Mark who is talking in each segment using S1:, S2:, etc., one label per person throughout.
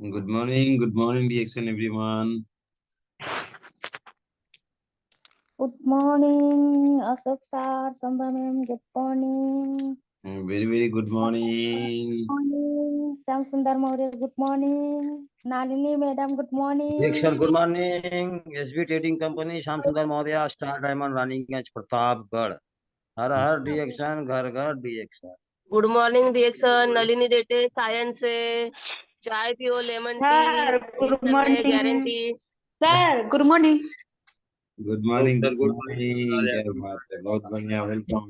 S1: Good morning, reaction everyone.
S2: Good morning, Ashok sir, Sambha ma'am. Good morning.
S1: Very good morning.
S2: Morning, Syam Sundar Maurya. Good morning, Nalini madam. Good morning.
S3: Direction, good morning. SB Trading Company, Shyam Sundar Mahodaya, Star Diamond Running Edge, Pratapgarh. हर हर डिएक्शन, घर घर डिएक्शन.
S4: Good morning डिएक्शन, Nalini देटे science से चाय पियो, lemon tea.
S2: Good morning.
S4: Guarantee.
S2: Sir, good morning.
S1: Good morning.
S3: Sir,
S1: Good
S3: good
S1: morning. क्या बात है, बहुत बढ़िया. Welcome.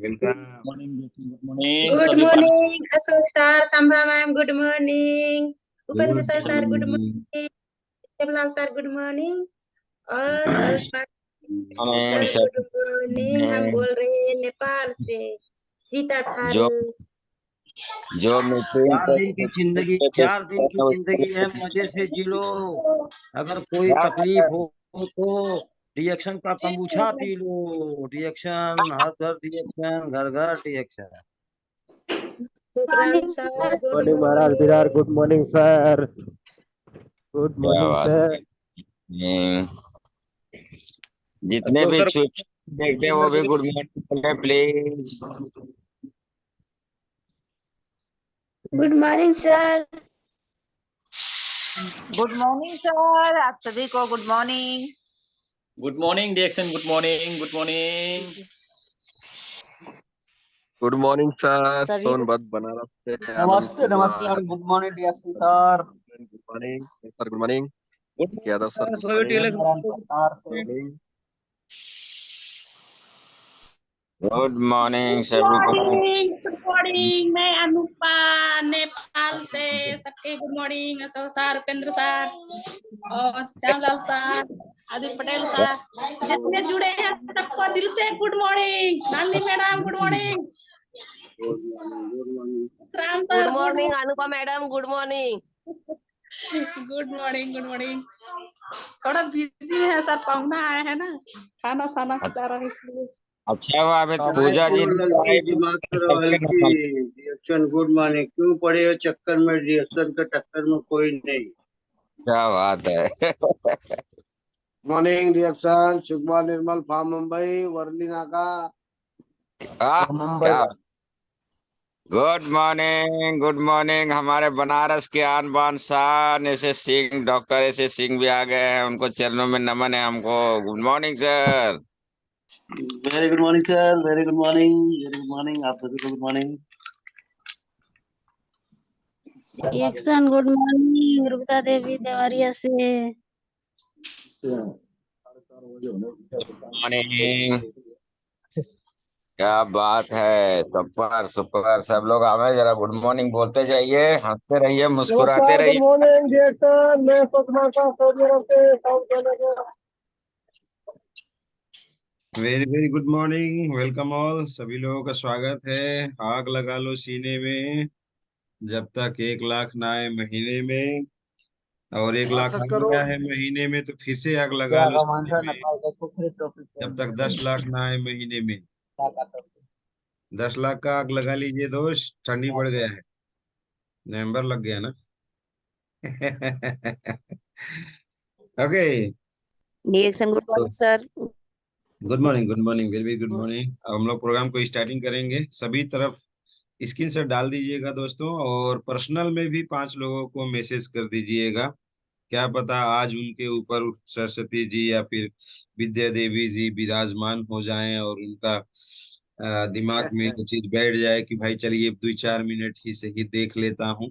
S5: Good morning, Ashok sir, Sambha ma'am. Good morning, Upendra sir, good morning, Jamalal sir, good morning. और good morning. हम बोल रहे हैं नेपाल से, सीता थारू.
S3: जो 4 दिन की जिंदगी है, मजे से जी लो. अगर कोई तकलीफ हो तो रिएक्शन का कंबूछा पी लो. रिएक्शन, हर घर रिएक्शन, घर घर reaction.
S6: Morning Maharaj Virar. Good morning sir. Good morning sir.
S7: जितने भी देखते हैं वो भी good morning please.
S5: Good morning sir.
S8: Good morning sir, आप सभी को good morning.
S9: Good morning DXN. Good morning. Good morning.
S7: Good morning sir. Sonbhadra Banaras से.
S6: नमस्ते नमस्ते. Good morning DXN sir.
S7: Good morning sir. Good morning. क्या था sir? Good morning sir.
S5: Good morning. मैं अनुपा नेपाल से. सबके good morning. Ashok sir, Upendra sir और Shyamlal sir, Aditya Patel sir, जितने जुड़े हैं सबको दिल से गुड मॉर्निंग. नानी madam good morning. Ram
S4: good
S5: sir
S4: morning Anupa madam. Good morning.
S5: Good morning. Good morning. थोड़ा बिजी है सर, पहुंचना आए हैं ना, खाना खाना खिला रहे हैं इसलिए.
S7: अच्छा हुआ अभी पूजा जी
S3: रिएक्शन गुड मॉर्निंग. क्यों पड़े हो चक्कर में? रिएक्शन के टक्कर में कोई नहीं.
S7: क्या बात है.
S6: Morning reaction. Sukhpal Nirmal farm Mumbai Worli Naka.
S7: क्या गुड मॉर्निंग. Good morning. हमारे बनारस के आन बान शान S Singh, doctor S Singh भी आ गए हैं. उनको चरणों में नमन है हमको. Good morning sir.
S3: Very good morning sir. Very good morning. Very good morning. आप सभी को good morning.
S2: Reaction. Good morning, रुबता देवी देवरिया से.
S7: मॉर्निंग. क्या बात है. Super super. सब लोग हमें जरा गुड मॉर्निंग बोलते जाइए, हंसते रहिए, मुस्कुराते रहिए.
S6: Good morning reaction. मैं पटना का सोनिया से साउथ का.
S1: Very good morning. Welcome all. सभी लोगों का स्वागत है. आग लगा लो सीने में जब तक 1 लाख ना आए महीने में, और 1 लाख आ गया है महीने में तो फिर से आग लगा लो सीने में जब तक 10 लाख ना आए महीने में. 10 लाख का आग लगा लीजिए दोस्त. ठंडी बढ़ गया है. नवंबर लग गया ना. ओके.
S4: डिएक्शन good morning sir.
S1: Good morning. Good morning. Very good morning. अब हम लोग प्रोग्राम को स्टार्टिंग करेंगे. सभी तरफ स्क्रीन से डाल दीजिएगा दोस्तों, और पर्सनल में भी 5 लोगों को मैसेज कर दीजिएगा. क्या पता आज उनके ऊपर सरस्वती जी या फिर विद्या देवी जी विराजमान हो जाएं और उनका दिमाग में ये चीज बैठ जाए कि भाई चलिए 2-4 मिनट ही सही देख लेता हूँ.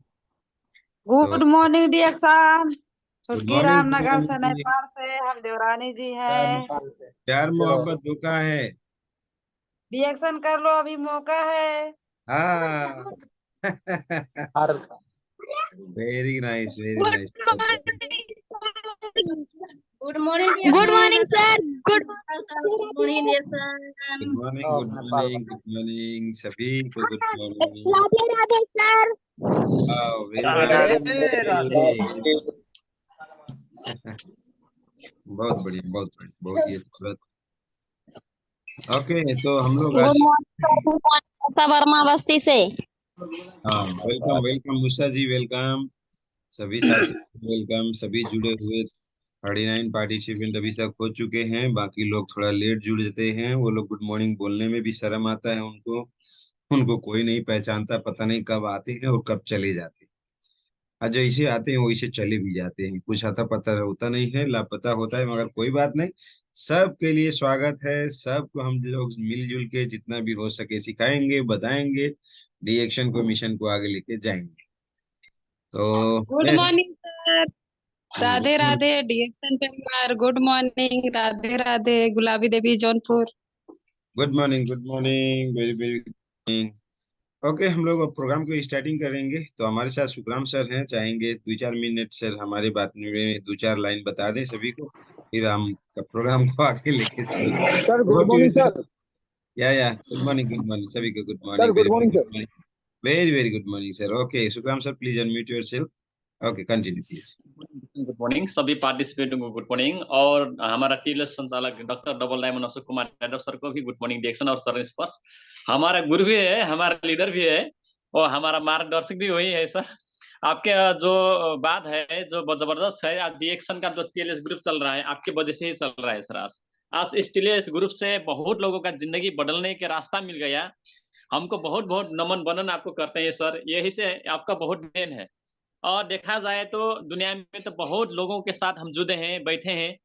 S8: Good morning DXN.
S1: गुड
S8: छुटकी रामनगर से
S1: मॉर्निंग.
S8: नेपाल से हम देवरानी जी हैं.
S1: प्यार मोहब्बत धोखा है.
S8: रिएक्शन कर लो, अभी मौका है.
S1: हाँ. Very nice. Very nice.
S5: Good morning.
S2: Good morning, sir. Good.
S5: Good morning.
S1: Good morning. Good morning. Good morning सभी को. Good morning.
S2: Radhe Radhe sir.
S1: बहुत बढ़िया. बहुत बढ़िया. बहुत ही अच्छा. ओके, तो हम लोग
S2: Good
S1: आज
S2: morning, वर्मा बस्ती से.
S1: हाँ, वेलकम वेलकम मुसा जी. वेलकम. सभी साथी वेलकम। सभी जुड़े हुए 39 पार्टिसिपेंट अभी तक हो चुके हैं। बाकी लोग थोड़ा लेट जुड़ जाते हैं, वो लोग गुड मॉर्निंग बोलने में भी शर्म आता है उनको। उनको कोई नहीं पहचानता, पता नहीं कब आते हैं और कब चले जाते हैं। और जैसे आते हैं वैसे चले भी जाते हैं, कुछ आता पता होता नहीं है, लापता होता है। मगर कोई बात नहीं, सबके लिए स्वागत है। सबको हम लोग मिलजुल के जितना भी हो सके सिखाएंगे, बताएंगे, डिएक्शन को, मिशन को आगे लेके जाएंगे। तो
S5: good
S1: yes.
S5: Morning sir. Radhe Radhe DXN परिवार, good morning. Radhe Radhe Gulabi Devi Jaunpur.
S1: Good morning, good morning, very very good morning. Okay, हम लोग अब प्रोग्राम को स्टार्टिंग करेंगे। तो हमारे साथ सुखराम सर हैं, चाहेंगे 2-4 मिनट सर हमारे बात में 2-4 लाइन बता दें सभी को, फिर हम प्रोग्राम को आगे लेके चलेंगे।
S6: Sir good
S1: over to you
S6: morning
S1: sir.
S6: Sir.
S1: या गुड मॉर्निंग, गुड मॉर्निंग सभी को, good
S6: sir
S1: morning,
S6: good
S1: very very
S6: morning
S1: good
S6: sir.
S1: Morning, very very good morning sir. Okay Sukhram sir, please unmute yourself. Okay, continue please.
S9: Good morning सभी पार्टिसिपेंटों को, good morning. और हमारा TLS संचालक doctor double diamond Ashok Kumar Yadav sir को भी good morning डिएक्शन और sir स्पर्श। हमारा गुरु भी है, हमारा लीडर भी है और हमारा मार्गदर्शक भी वही है सर। आपके जो बात है जो जबरदस्त है, आज डिएक्शन का जो टीएलएस ग्रुप चल रहा है आपकी वजह से ही चल रहा है सर। आज आज इस टीएलएस ग्रुप से बहुत लोगों का जिंदगी बदलने के रास्ता मिल गया। हमको बहुत बहुत नमन वंदन आपको करते हैं सर, यही से आपका बहुत देन है। और देखा जाए तो दुनिया में तो बहुत लोगों के साथ हम जुड़े हैं, बैठे हैं,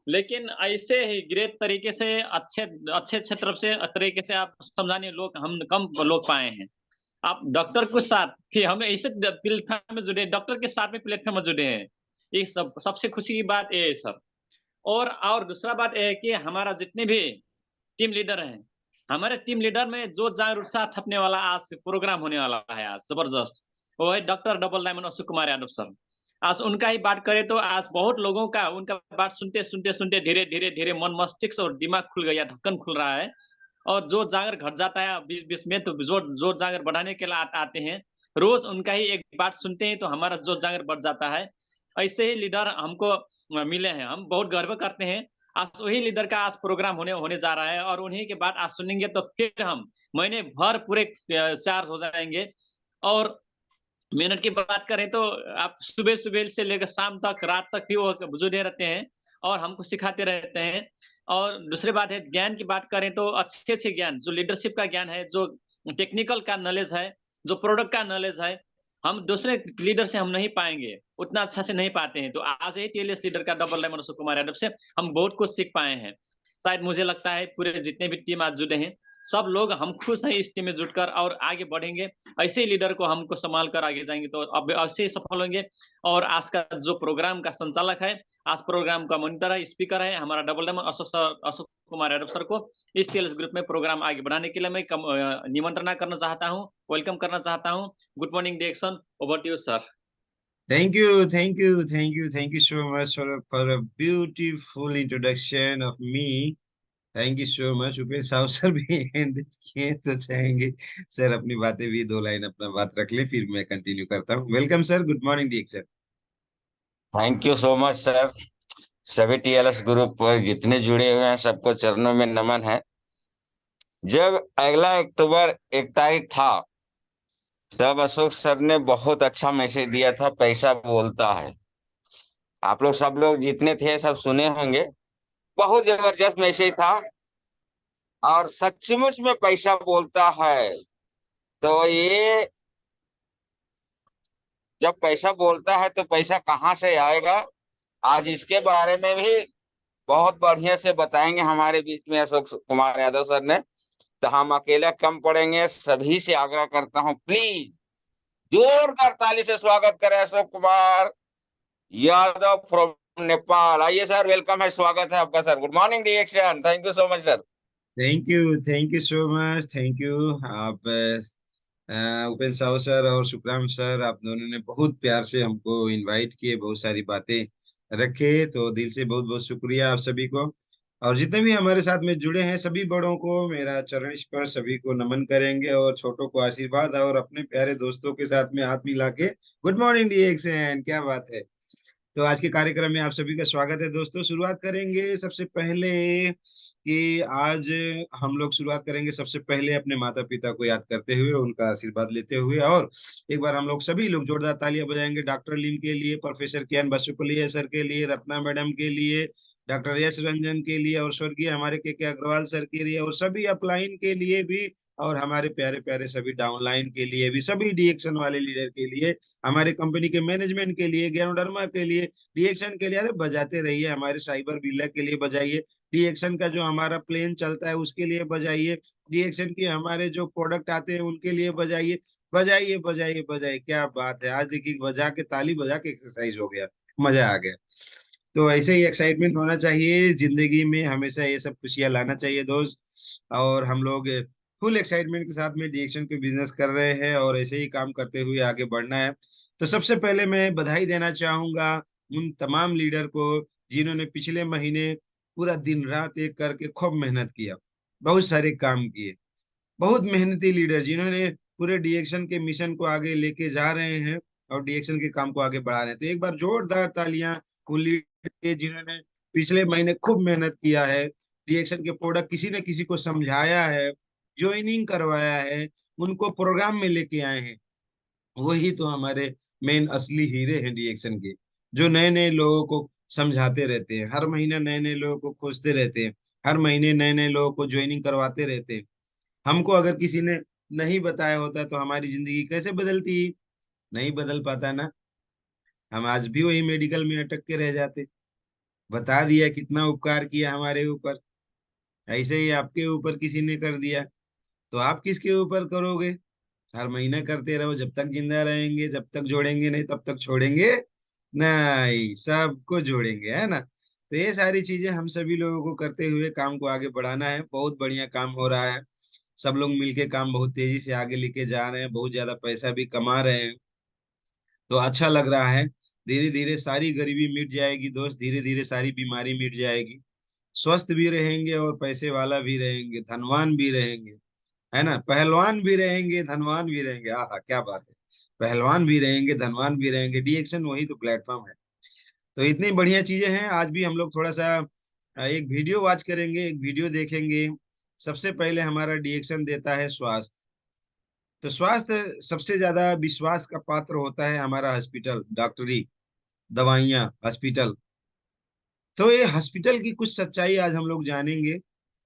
S9: लेकिन ऐसे ही ग्रेट तरीके से अच्छे अच्छे अच्छे तरफ से तरीके से आप समझाने लोग हम कम लोग पाए हैं। आप डॉक्टर के साथ कि हम ऐसे प्लेटफॉर्म में जुड़े, डॉक्टर के साथ में प्लेटफॉर्म में जुड़े हैं, ये सब सबसे खुशी की बात ये है सर। और दूसरा बात ये है कि हमारा जितने भी टीम लीडर हैं, हमारे टीम लीडर में जो जागरूक साथ थपने वाला आज प्रोग्राम होने वाला है आज जबरदस्त, वो है doctor double diamond Ashok Kumar Yadav sir. आज उनका ही बात करें तो आज बहुत लोगों का उनका बात सुनते सुनते सुनते धीरे धीरे धीरे मन मस्तिष्क और दिमाग खुल गया, ढक्कन खुल रहा है। और जो जागर घट जाता है बीच बीच में, तो जोर जागर बढ़ाने के लिए आते हैं। रोज उनका ही एक बात सुनते हैं तो हमारा जोर जागर बढ़ जाता है। ऐसे ही लीडर हमको मिले हैं, हम बहुत गर्व करते हैं। आज वही लीडर का आज प्रोग्राम होने होने जा रहा है और उन्हीं के बाद आज सुनेंगे तो फिर हम महीने भर पूरे चार्ज हो जाएंगे। और मेहनत की बात करें तो आप सुबह सुबह से लेकर शाम तक, रात तक भी वो जुड़े रहते हैं और हमको सिखाते रहते हैं। और दूसरी बात है, ज्ञान की बात करें तो अच्छे अच्छे ज्ञान, जो लीडरशिप का ज्ञान है, जो टेक्निकल का नॉलेज है, जो प्रोडक्ट का नॉलेज है, हम दूसरे लीडर से हम नहीं पाएंगे, उतना अच्छा से नहीं पाते हैं। तो आज ही टीएलएस लीडर का डबल डायमंड अशोक कुमार यादव से हम बहुत कुछ सीख पाए हैं। शायद मुझे लगता है पूरे जितने भी टीम आज जुड़े हैं सब लोग हम खुश हैं इस टीम में जुटकर और आगे बढ़ेंगे। ऐसे ही लीडर को हमको संभाल कर आगे जाएंगे तो अब अवश्य ही सफल होंगे। और आज का जो प्रोग्राम का संचालक है, आज प्रोग्राम का मॉनिटर है, स्पीकर है हमारा double diamond Ashok Kumar Yadav sir को। इस टीएलएस ग्रुप में प्रोग्राम आगे बढ़ाने के लिए मैं निमंत्रणा करना चाहता हूँ, वेलकम करना चाहता हूँ। Good morning DXN, over to you sir.
S1: Thank you, thank you, thank you, thank you so much for a beautiful introduction of me. Thank you so much. Upesh Sahu sir भी हैंड किए तो चाहेंगे सर अपनी बातें भी 2 लाइन अपना बात रख ले, फिर मैं कंटिन्यू करता हूँ। Welcome sir, good morning D sir.
S7: Thank you so much sir. सभी टीएलएस ग्रुप पर जितने जुड़े हुए हैं सबको चरणों में नमन है। जब अगला अक्टूबर 1 तारीख था तब अशोक सर ने बहुत अच्छा मैसेज दिया था, पैसा बोलता है। आप लोग सब लोग जितने थे सब सुने होंगे, बहुत जबरदस्त मैसेज था। और सचमुच में पैसा बोलता है। तो ये जब पैसा बोलता है तो पैसा कहाँ से आएगा, आज इसके बारे में भी बहुत बढ़िया से बताएंगे हमारे बीच में अशोक कुमार यादव सर ने। तो हम अकेले कम पड़ेंगे, सभी से आग्रह करता हूं प्लीज जोरदार ताली से स्वागत करें अशोक कुमार यादव फ्रॉम नेपाल। आइए सर, वेलकम है, स्वागत है आपका sir. Good morning DXN, thank you so much sir.
S1: Thank you so much, thank you. आप उपेंद्र साहु सर और सुखराम सर, आप दोनों ने बहुत प्यार से हमको इनवाइट किए, बहुत सारी बातें रखे, तो दिल से बहुत बहुत शुक्रिया आप सभी को। और जितने भी हमारे साथ में जुड़े हैं सभी बड़ों को मेरा चरण स्पर्श, सभी को नमन करेंगे और छोटों को आशीर्वाद, और अपने प्यारे दोस्तों के साथ में हाथ मिला के गुड मॉर्निंग डिएक्शन, क्या बात है। तो आज के कार्यक्रम में आप सभी का स्वागत है दोस्तों। शुरुआत करेंगे सबसे पहले कि आज हम लोग शुरुआत करेंगे सबसे पहले अपने माता पिता को याद करते हुए, उनका आशीर्वाद लेते हुए, और एक बार हम लोग सभी लोग जोरदार तालियां बजाएंगे डॉक्टर लिन के लिए, प्रोफेसर कियान बासुकुलिया सर के लिए, रत्ना मैडम के लिए, डॉक्टर यश रंजन के लिए, और स्वर्गीय हमारे के अग्रवाल सर के लिए, और सभी अपलाइन के लिए भी, और हमारे प्यारे प्यारे सभी डाउनलाइन के लिए भी, सभी डीएक्शन वाले लीडर के लिए, हमारे कंपनी के मैनेजमेंट के लिए, ज्ञानोडर्मा के लिए, डीएक्शन के लिए, अरे बजाते रहिए, हमारे साइबर बिल्ला के लिए बजाइए, डीएक्शन का जो हमारा प्लेन चलता है उसके लिए बजाइए, डीएक्शन के हमारे जो प्रोडक्ट आते हैं उनके लिए बजाइए, बजाइए बजाइए बजाइए। क्या बात है, आज देखिए बजा के, ताली बजा के एक्सरसाइज हो गया, मजा आ गया। तो ऐसे ही एक्साइटमेंट होना चाहिए जिंदगी में, हमेशा ये सब खुशियां लाना चाहिए दोस्त। और हम लोग फुल एक्साइटमेंट के साथ में डीएक्शन के बिजनेस कर रहे हैं और ऐसे ही काम करते हुए आगे बढ़ना है। तो सबसे पहले मैं बधाई देना चाहूंगा उन तमाम लीडर को जिन्होंने पिछले महीने पूरा दिन रात एक करके खूब मेहनत किया, बहुत सारे काम किए, बहुत मेहनती लीडर जिन्होंने पूरे डीएक्शन के मिशन को आगे लेके जा रहे हैं और डीएक्शन के काम को आगे बढ़ा रहे हैं। तो एक बार जोरदार तालियां उन लीडर के जिन्होंने पिछले महीने खूब मेहनत किया है, डीएक्शन के प्रोडक्ट किसी न किसी को समझाया है, ज्वाइनिंग करवाया है, उनको प्रोग्राम में लेके आए हैं। वही तो हमारे मेन असली हीरे हैं डीएक्शन के, जो नए नए लोगों को समझाते रहते हैं, हर महीने नए नए लोगों को खोजते रहते हैं, हर महीने नए नए लोगों को ज्वाइनिंग करवाते रहते हैं। हमको अगर किसी ने नहीं बताया होता तो हमारी जिंदगी कैसे बदलती, नहीं बदल पाता ना, हम आज भी वही मेडिकल में अटक के रह जाते। बता दिया, कितना उपकार किया हमारे ऊपर, ऐसे ही आपके ऊपर किसी ने कर दिया तो आप किसके ऊपर करोगे। हर महीना करते रहो, जब तक जिंदा रहेंगे, जब तक जोड़ेंगे नहीं तब तक छोड़ेंगे नहीं, सबको जोड़ेंगे, है ना। तो ये सारी चीजें हम सभी लोगों को करते हुए काम को आगे बढ़ाना है। बहुत बढ़िया काम हो रहा है, सब लोग मिलके काम बहुत तेजी से आगे लेके जा रहे हैं, बहुत ज्यादा पैसा भी कमा रहे हैं, तो अच्छा लग रहा है। धीरे धीरे सारी गरीबी मिट जाएगी दोस्त, धीरे धीरे सारी बीमारी मिट जाएगी, स्वस्थ भी रहेंगे और पैसे वाला भी रहेंगे, धनवान भी रहेंगे, है ना, पहलवान भी रहेंगे, धनवान भी रहेंगे। आहा क्या बात है, पहलवान भी रहेंगे, धनवान भी रहेंगे, डीएक्शन वही तो प्लेटफॉर्म है। तो इतनी बढ़िया चीजें हैं। आज भी हम लोग थोड़ा सा एक वीडियो वॉच करेंगे, एक वीडियो देखेंगे। सबसे पहले हमारा डीएक्शन देता है स्वास्थ्य। तो स्वास्थ्य सबसे ज्यादा विश्वास का पात्र होता है हमारा हॉस्पिटल, डॉक्टरी, दवाइयाँ, हॉस्पिटल। तो ये हॉस्पिटल की कुछ सच्चाई आज हम लोग जानेंगे।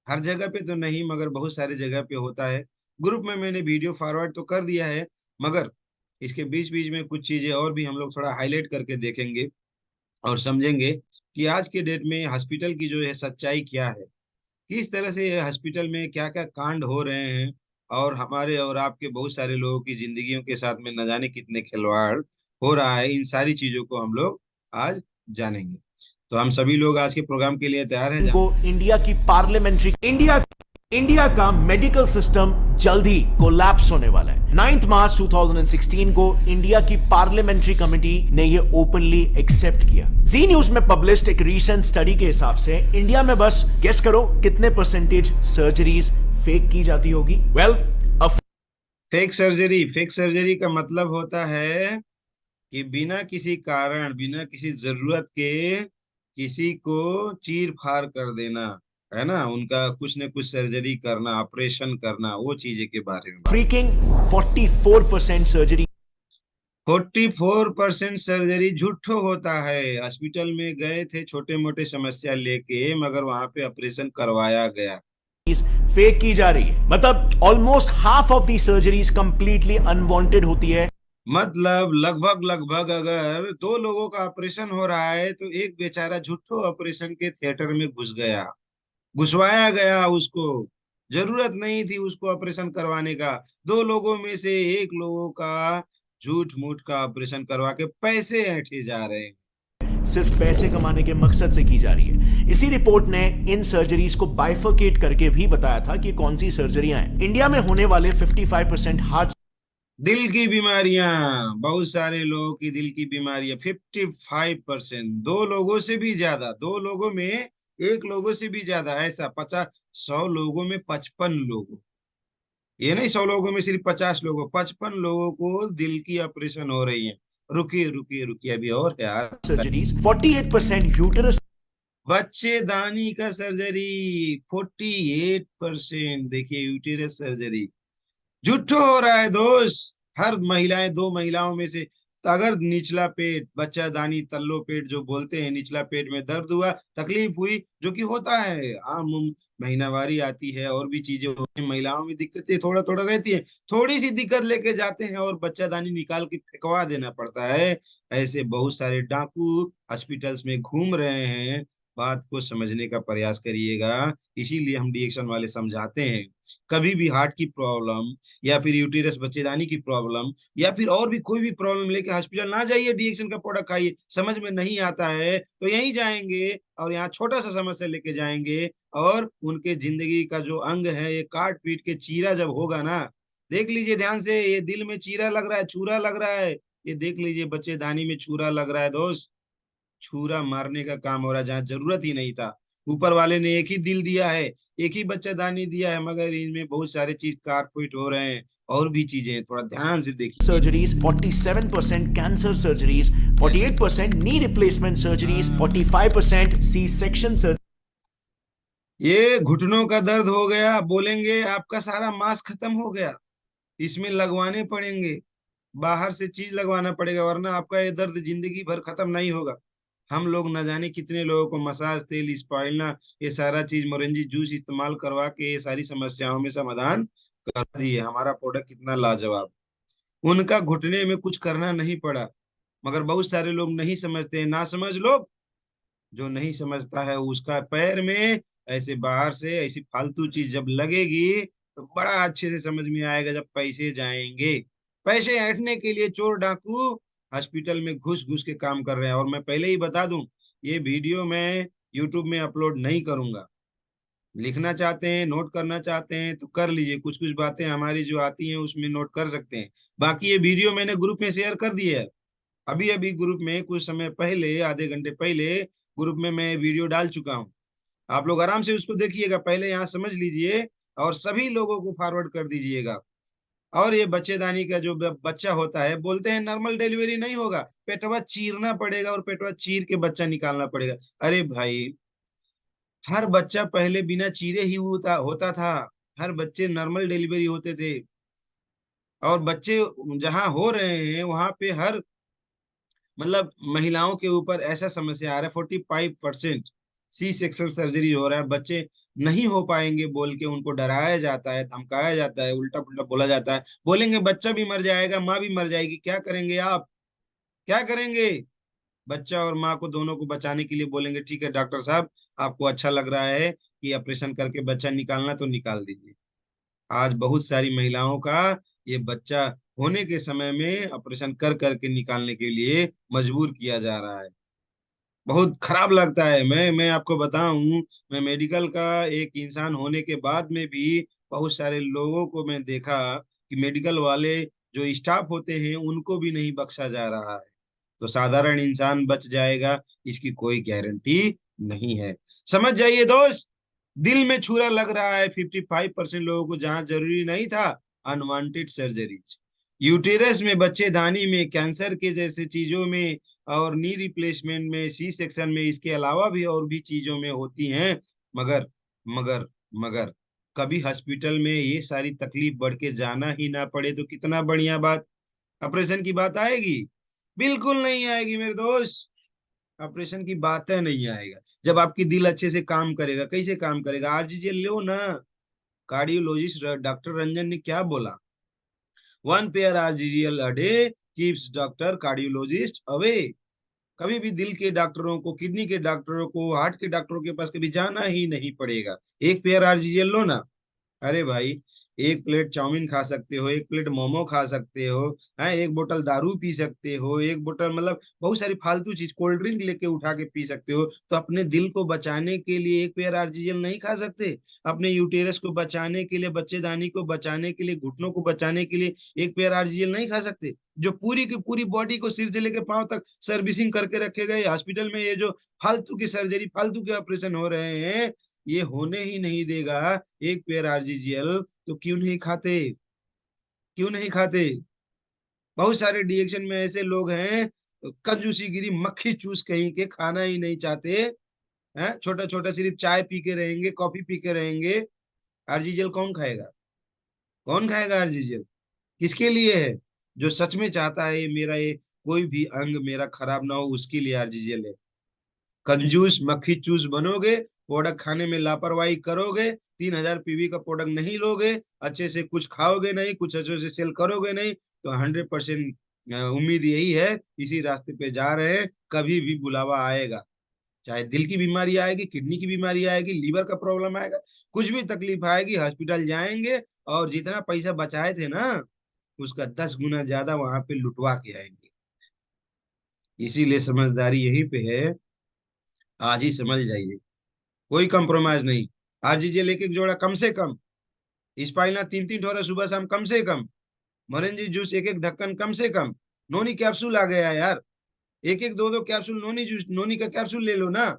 S1: हर जगह पे तो नहीं मगर बहुत सारे जगह पे होता है। ग्रुप में मैंने वीडियो फॉरवर्ड तो कर दिया है, मगर इसके बीच बीच में कुछ चीजें और भी हम लोग थोड़ा हाईलाइट करके देखेंगे और समझेंगे कि आज के डेट में हॉस्पिटल की जो है सच्चाई क्या है, किस तरह से हॉस्पिटल में क्या क्या कांड हो रहे हैं, और हमारे और आपके बहुत सारे लोगों की जिंदगियों के साथ में न जाने कितने खिलवाड़ हो रहा है। इन सारी चीजों को हम लोग आज जानेंगे। तो हम सभी लोग आज के प्रोग्राम के लिए तैयार हैं।
S10: को इंडिया की पार्लियामेंट्री इंडिया का मेडिकल सिस्टम जल्द ही कोलैप्स होने वाला है। 9 मार्च 2016 को इंडिया की पार्लियामेंट्री कमेटी ने ये ओपनली एक्सेप्ट किया। जी न्यूज में पब्लिश्ड एक रीसेंट स्टडी के हिसाब से इंडिया में बस गेस करो कितने परसेंटेज सर्जरीज फेक की जाती होगी।
S1: फेक सर्जरी का मतलब होता है कि बिना किसी कारण, बिना किसी जरूरत के किसी को चीर फाड़ कर देना, है ना, उनका कुछ न कुछ सर्जरी करना, ऑपरेशन करना, वो चीजें के बारे में।
S10: फ्रीकिंग 44% सर्जरी
S1: 44% सर्जरी झूठो होता है। हॉस्पिटल में गए थे छोटे मोटे समस्या लेके, मगर वहां पे ऑपरेशन करवाया गया,
S10: फेक की जा रही है। मतलब almost half of the surgeries completely unwanted होती है।
S1: मतलब लगभग अगर 2 लोगों का ऑपरेशन हो रहा है तो एक बेचारा झूठो ऑपरेशन के थिएटर में घुस गया, घुसवाया गया, उसको जरूरत नहीं थी उसको ऑपरेशन करवाने का। 2 लोगों में से एक लोगों का झूठ मूठ का ऑपरेशन करवा के पैसे ऐंठे जा रहे हैं,
S10: सिर्फ पैसे कमाने के मकसद से की जा रही है। इसी रिपोर्ट ने इन सर्जरीज को बाइफरकेट करके भी बताया था कि कौन सी सर्जरियां हैं। इंडिया में होने वाले 55% हार्ट,
S1: दिल की बीमारियां, बहुत सारे लोगों की दिल की बीमारियां 55%, 2 लोगों से भी ज्यादा, 2 लोगों में एक लोगों से भी ज्यादा, ऐसा 100 लोगों में 55 लोगों, ये नहीं 100 लोगों में सिर्फ 50 लोगों, 55 लोगों को दिल की ऑपरेशन हो रही है। रुकिए रुकिए रुकिए, अभी और है यार।
S10: surgeries, 48% uterus
S1: बच्चेदानी का सर्जरी 48%। देखिए यूटेरस सर्जरी झूठो हो रहा है दोस्त। हर महिलाएं, 2 महिलाओं में से अगर निचला पेट, बच्चादानी, तल्लो पेट जो बोलते हैं, निचला पेट में दर्द हुआ, तकलीफ हुई, जो कि होता है आम महीनावारी आती है और भी चीजें होती हैं, महिलाओं में दिक्कतें थोड़ा थोड़ा रहती है, थोड़ी सी दिक्कत लेके जाते हैं और बच्चादानी निकाल के फेंकवा देना पड़ता है। ऐसे बहुत सारे डाकू हॉस्पिटल्स में घूम रहे हैं। बात को समझने का प्रयास करिएगा, इसीलिए हम डीएक्शन वाले समझाते हैं। कभी भी हार्ट की प्रॉब्लम या फिर यूटेरस बच्चेदानी की प्रॉब्लम या फिर और भी कोई भी प्रॉब्लम लेके हॉस्पिटल ना जाइए, डीएक्शन का प्रोडक्ट खाइए। समझ में नहीं आता है तो यहीं जाएंगे और यहाँ छोटा सा समस्या लेके जाएंगे और उनके जिंदगी का जो अंग है ये काट पीट के चीरा जब होगा ना, देख लीजिए ध्यान से, ये दिल में चीरा लग रहा है, छुरा लग रहा है, ये देख लीजिए बच्चेदानी में छुरा लग रहा है दोस्त। छुरा मारने का काम हो रहा है जहाँ जरूरत ही नहीं था। ऊपर वाले ने एक ही दिल दिया है, एक ही बच्चादानी दिया है, मगर इनमें बहुत सारे चीज कारपेट हो रहे हैं और भी चीजें हैं, थोड़ा ध्यान से देखिए।
S10: surgeries, 47% cancer surgeries, 48% knee replacement surgeries, 45% C-section surgeries.
S1: ये घुटनों का दर्द हो गया, बोलेंगे आपका सारा मांस खत्म हो गया, इसमें लगवाने पड़ेंगे, बाहर से चीज लगवाना पड़ेगा, वरना आपका ये दर्द जिंदगी भर खत्म नहीं होगा। हम लोग न जाने कितने लोगों को मसाज तेल, स्पाइना, ये सारा चीज, मोरेंजी जूस इस्तेमाल करवा के ये सारी समस्याओं में समाधान कर दिए। हमारा प्रोडक्ट कितना लाजवाब। उनका घुटने में कुछ करना नहीं पड़ा, मगर बहुत सारे लोग नहीं समझते हैं, ना समझ लोग। जो नहीं समझता है उसका पैर में ऐसे बाहर से ऐसी फालतू चीज जब लगेगी तो बड़ा अच्छे से समझ में आएगा जब पैसे जाएंगे। पैसे ऐंठने के लिए चोर डाकू हॉस्पिटल में घुस घुस के काम कर रहे हैं। और मैं पहले ही बता दूं, ये वीडियो मैं यूट्यूब में अपलोड नहीं करूंगा। लिखना चाहते हैं, नोट करना चाहते हैं तो कर लीजिए, कुछ कुछ बातें हमारी जो आती हैं उसमें नोट कर सकते हैं। बाकी ये वीडियो मैंने ग्रुप में शेयर कर दिया है, अभी अभी ग्रुप में कुछ समय पहले, आधे घंटे पहले ग्रुप में मैं वीडियो डाल चुका हूँ। आप लोग आराम से उसको देखिएगा, पहले यहाँ समझ लीजिए और सभी लोगों को फॉरवर्ड कर दीजिएगा। और ये बच्चेदानी का जो बच्चा होता है, बोलते हैं नॉर्मल डिलीवरी नहीं होगा, पेटवा चीरना पड़ेगा और पेटवा चीर के बच्चा निकालना पड़ेगा। अरे भाई, हर बच्चा पहले बिना चीरे ही होता था। हर बच्चे नॉर्मल डिलीवरी होते थे। और बच्चे जहाँ हो रहे हैं वहां पे हर मतलब महिलाओं के ऊपर ऐसा समस्या आ रहा है, 45% सी सेक्शन सर्जरी हो रहा है। बच्चे नहीं हो पाएंगे बोल के उनको डराया जाता है, धमकाया जाता है, उल्टा पुल्टा बोला जाता है। बोलेंगे बच्चा भी मर जाएगा, माँ भी मर जाएगी, क्या करेंगे आप, क्या करेंगे? बच्चा और माँ को, दोनों को बचाने के लिए बोलेंगे ठीक है डॉक्टर साहब, आपको अच्छा लग रहा है कि ऑपरेशन करके बच्चा निकालना तो निकाल दीजिए। आज बहुत सारी महिलाओं का ये बच्चा होने के समय में ऑपरेशन कर करके निकालने के लिए मजबूर किया जा रहा है। बहुत खराब लगता है। मैं आपको बताऊं, मैं मेडिकल का एक इंसान होने के बाद में भी बहुत सारे लोगों को मैं देखा कि मेडिकल वाले जो स्टाफ होते हैं उनको भी नहीं बख्शा जा रहा है। तो साधारण इंसान बच जाएगा इसकी कोई गारंटी नहीं है। समझ जाइए दोस्त, दिल में छुरा लग रहा है 55% लोगों को, जहां जरूरी नहीं था। अनवांटेड सर्जरीज, यूटेरस में, बच्चेदानी में, कैंसर के जैसे चीजों में और नी रिप्लेसमेंट में, सी सेक्शन में, इसके अलावा भी और भी चीजों में होती हैं। मगर मगर मगर कभी हॉस्पिटल में ये सारी तकलीफ बढ़ के जाना ही ना पड़े तो कितना बढ़िया बात। ऑपरेशन की बात आएगी? बिल्कुल नहीं आएगी मेरे दोस्त, ऑपरेशन की बात है नहीं आएगा। जब आपकी दिल अच्छे से काम करेगा, कैसे काम करेगा? आरजीजीएल लो ना। कार्डियोलॉजिस्ट डॉक्टर रंजन ने क्या बोला? 1 pair RGGL a day keeps doctor cardiologist away. कभी भी दिल के डॉक्टरों को, किडनी के डॉक्टरों को, हार्ट के डॉक्टरों के पास कभी जाना ही नहीं पड़ेगा। 1 पेयर आरजीजीएल लो ना। अरे भाई, 1 प्लेट चाउमीन खा सकते हो, 1 प्लेट मोमो खा सकते हो, है 1 बोतल दारू पी सकते हो, 1 बोतल मतलब बहुत सारी फालतू चीज, कोल्ड ड्रिंक लेके उठा के पी सकते हो। तो अपने दिल को बचाने के लिए 1 पेयर आरजीएल नहीं खा सकते? अपने यूटेरस को बचाने के लिए, बच्चेदानी को बचाने के लिए, घुटनों को बचाने के लिए 1 पेयर आरजीएल नहीं खा सकते? जो पूरी की पूरी बॉडी को सिर से लेके पांव तक सर्विसिंग करके रखे गए हॉस्पिटल में, ये जो फालतू की सर्जरी, फालतू के ऑपरेशन हो रहे हैं, ये होने ही नहीं देगा। 1 पेयर आरजीजीएल तो क्यों नहीं खाते, क्यों नहीं खाते? बहुत सारे डिएक्शन में ऐसे लोग हैं, कंजूसी गिरी मक्खी चूस कहीं के, खाना ही नहीं चाहते हैं, छोटा छोटा सिर्फ चाय पी के रहेंगे, कॉफी पी के रहेंगे। आरजीजीएल कौन खाएगा? कौन खाएगा आरजीजीएल? किसके लिए है? जो सच में चाहता है मेरा ये कोई भी अंग मेरा खराब ना हो, उसके लिए आरजीजीएल है। कंजूस मक्खी चूस बनोगे, प्रोडक्ट खाने में लापरवाही करोगे, 3000 पीवी का प्रोडक्ट नहीं लोगे, अच्छे से कुछ खाओगे नहीं, कुछ अच्छे से सेल करोगे नहीं, तो 100% उम्मीद यही है, इसी रास्ते पे जा रहे हैं, कभी भी बुलावा आएगा। चाहे दिल की बीमारी आएगी, किडनी की बीमारी आएगी, लीवर का प्रॉब्लम आएगा, कुछ भी तकलीफ आएगी, हॉस्पिटल जाएंगे और जितना पैसा बचाए थे ना उसका 10 गुना ज्यादा वहां पे लुटवा के आएंगे। इसीलिए समझदारी यहीं पे है, आज ही समझ जाइए, कोई कंप्रोमाइज नहीं। आरजीजीएल एक एक जोड़ा कम से कम, स्पाइना 3-3 ठोरा सुबह शाम कम से कम, मोरेंजी जूस एक एक ढक्कन कम से कम, नोनी कैप्सूल आ गया यार, एक एक 2-2 कैप्सूल नोनी जूस, नोनी का कैप्सूल ले लो ना।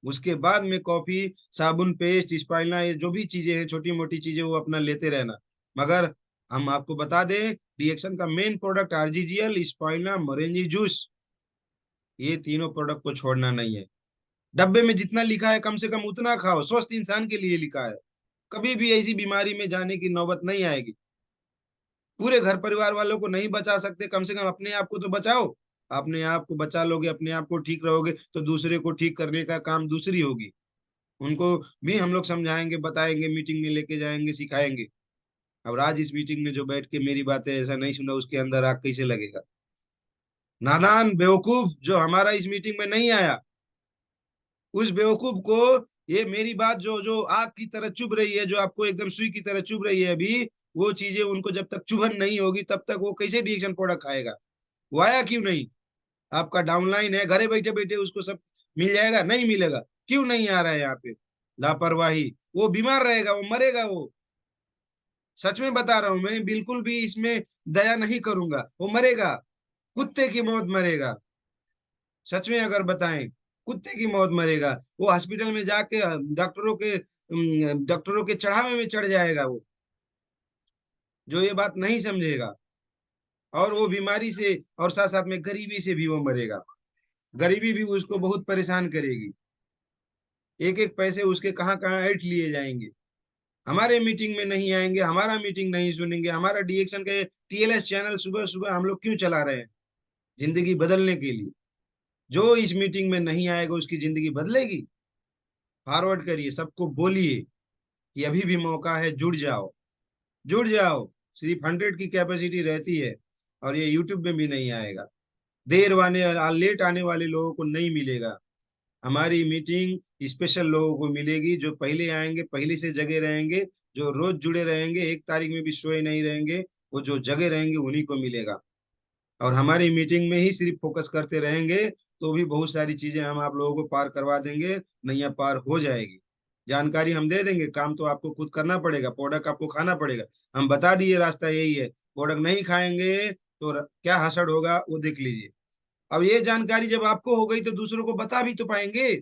S1: उसके बाद में कॉफी, साबुन, पेस्ट, स्पाइना, ये जो भी चीजें हैं छोटी मोटी चीजें वो अपना लेते रहना। मगर हम आपको बता दें, रिएक्शन का main product RGGL, spirulina, Morinzhi juice, ये तीनों प्रोडक्ट को छोड़ना नहीं है। डब्बे में जितना लिखा है कम से कम उतना खाओ, स्वस्थ इंसान के लिए लिखा है, कभी भी ऐसी बीमारी में जाने की नौबत नहीं आएगी। पूरे घर परिवार वालों को नहीं बचा सकते, कम से कम अपने आप को तो बचाओ। अपने आप को बचा लोगे, अपने आप को ठीक रहोगे, तो दूसरे को ठीक करने का काम दूसरी होगी। उनको भी हम लोग समझाएंगे, बताएंगे, मीटिंग में लेके जाएंगे, सिखाएंगे। अब आज इस मीटिंग में जो बैठ के मेरी बातें ऐसा नहीं सुना, उसके अंदर आग कैसे लगेगा? नादान बेवकूफ जो हमारा इस मीटिंग में नहीं आया, उस बेवकूफ को ये मेरी बात जो जो आग की तरह चुभ रही है, जो आपको एकदम सुई की तरह चुभ रही है अभी, वो चीजें उनको जब तक चुभन नहीं होगी तब तक वो कैसे डिएक्शन प्रोडक्ट खाएगा? वो आया क्यों नहीं? आपका डाउनलाइन है, घरे बैठे बैठे उसको सब मिल जाएगा, नहीं मिलेगा? क्यों नहीं आ रहा है यहाँ पे? लापरवाही, वो बीमार रहेगा, वो मरेगा। वो सच में बता रहा हूं मैं, बिल्कुल भी इसमें दया नहीं करूंगा, वो मरेगा, कुत्ते की मौत मरेगा। सच में अगर बताएं, कुत्ते की मौत मरेगा। वो हॉस्पिटल में जाके डॉक्टरों के चढ़ावे में चढ़ जाएगा वो, जो ये बात नहीं समझेगा। और वो बीमारी से और साथ साथ में गरीबी से भी वो मरेगा। गरीबी भी उसको बहुत परेशान करेगी, एक एक पैसे उसके कहाँ कहाँ ऐंठ लिए जाएंगे। हमारे मीटिंग में नहीं आएंगे, हमारा मीटिंग नहीं सुनेंगे। हमारा डिएक्शन के टीएलएस चैनल सुबह सुबह हम लोग क्यों चला रहे हैं? जिंदगी बदलने के लिए। जो इस मीटिंग में नहीं आएगा उसकी जिंदगी बदलेगी। फॉरवर्ड करिए, सबको बोलिए कि अभी भी मौका है, जुड़ जाओ, जुड़ जाओ। सिर्फ 100 की कैपेसिटी रहती है और ये यूट्यूब में भी नहीं आएगा। लेट आने वाले लोगों को नहीं मिलेगा। हमारी मीटिंग स्पेशल लोगों को मिलेगी, जो पहले आएंगे, पहले से जगह रहेंगे, जो रोज जुड़े रहेंगे, 1 तारीख में भी सोए नहीं रहेंगे, वो जो जगह रहेंगे उन्हीं को मिलेगा। और हमारी मीटिंग में ही सिर्फ फोकस करते रहेंगे तो भी बहुत सारी चीजें हम आप लोगों को पार करवा देंगे, नैया पार हो जाएगी। जानकारी हम दे देंगे, काम तो आपको खुद करना पड़ेगा, प्रोडक्ट आपको खाना पड़ेगा। हम बता दिए रास्ता यही है, प्रोडक्ट नहीं खाएंगे तो क्या हसड़ होगा वो देख लीजिए। अब ये जानकारी जब आपको हो गई तो दूसरों को बता भी तो पाएंगे,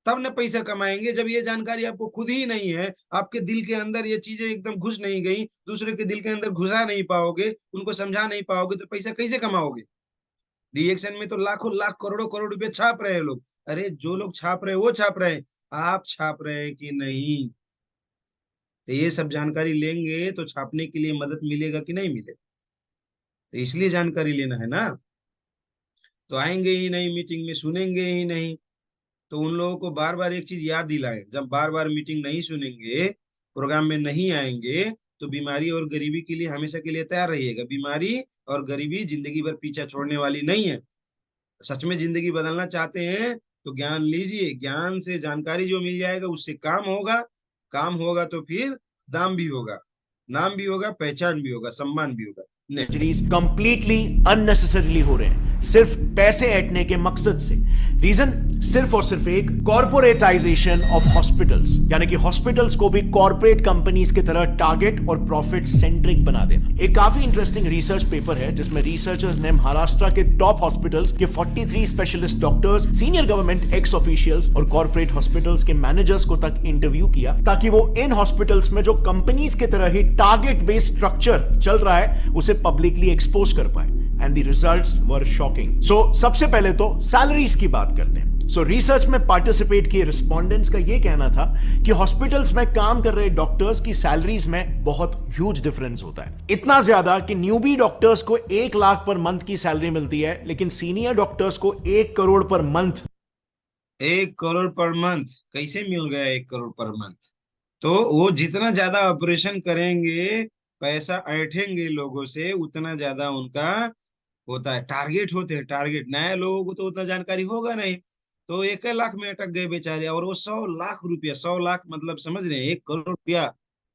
S1: तब न पैसा कमाएंगे। जब ये जानकारी आपको खुद ही नहीं है, आपके दिल के अंदर ये चीजें एकदम घुस नहीं गई, दूसरे के दिल के अंदर घुसा नहीं पाओगे, उनको समझा नहीं पाओगे, तो पैसा कैसे कमाओगे? रिएक्शन में तो लाखों लाख करोड़ों करोड़ रुपए छाप रहे हैं लोग। अरे जो लोग छाप रहे हैं वो छाप रहे हैं, आप छाप रहे हैं कि नहीं? तो ये सब जानकारी लेंगे तो छापने के लिए मदद मिलेगा कि नहीं मिलेगा? तो इसलिए जानकारी लेना है ना। तो आएंगे ही नहीं मीटिंग में, सुनेंगे ही नहीं, तो उन लोगों को बार बार एक चीज याद दिलाएं, जब बार बार मीटिंग नहीं सुनेंगे, प्रोग्राम में नहीं आएंगे, तो बीमारी और गरीबी के लिए हमेशा के लिए तैयार रहिएगा। बीमारी और गरीबी जिंदगी भर पीछा छोड़ने वाली नहीं है। सच में जिंदगी बदलना चाहते हैं तो ज्ञान लीजिए, ज्ञान से जानकारी जो मिल जाएगा उससे काम होगा, काम होगा तो फिर दाम भी होगा, नाम भी होगा, पहचान भी होगा, सम्मान भी होगा।
S10: कंप्लीटली अननेसेसरीली हो रहे हैं। सिर्फ पैसे ऐंठने के मकसद से। रीजन सिर्फ और सिर्फ एक, कॉर्पोरेटाइजेशन ऑफ हॉस्पिटल्स, यानी कि हॉस्पिटल्स को भी कॉर्पोरेट कंपनीज की तरह टारगेट और प्रॉफिट सेंट्रिक बना देना। एक काफी इंटरेस्टिंग रिसर्च पेपर है जिसमें रिसर्चर्स ने महाराष्ट्र के टॉप हॉस्पिटल्स के 43 specialist doctors, senior government x officials और कॉर्पोरेट हॉस्पिटल्स के मैनेजर्स को तक इंटरव्यू किया, ताकि वो इन हॉस्पिटल्स में जो कंपनीज की तरह ही टारगेट बेस्ड स्ट्रक्चर चल रहा है उसे पब्लिकली एक्सपोज कर पाए। And the results were shocking. So सबसे पहले तो सैलरीज की बात करते हैं। सो रिसर्च में पार्टिसिपेट किए रिस्पोंडेंट्स का यह कहना था कि हॉस्पिटल्स में काम कर रहे डॉक्टर्स की सैलरीज में बहुत ह्यूज डिफरेंस होता है। इतना ज्यादा कि न्यूबी डॉक्टर्स को 1 लाख पर मंथ की सैलरी मिलती है, लेकिन सीनियर डॉक्टर्स को 1 crore per month.
S1: 1 crore per month कैसे मिल गया? 1 करोड़ पर मंथ? तो वो जितना ज्यादा ऑपरेशन करेंगे, पैसा ऐंठेंगे लोगों से, उतना ज्यादा उनका होता है। टारगेट होते हैं, टारगेट। नए लोगों को तो उतना जानकारी होगा नहीं, तो 1 लाख में अटक गए बेचारे। और वो 100 लाख रुपया, 100 लाख मतलब समझ रहे हैं, 1 करोड़ रुपया।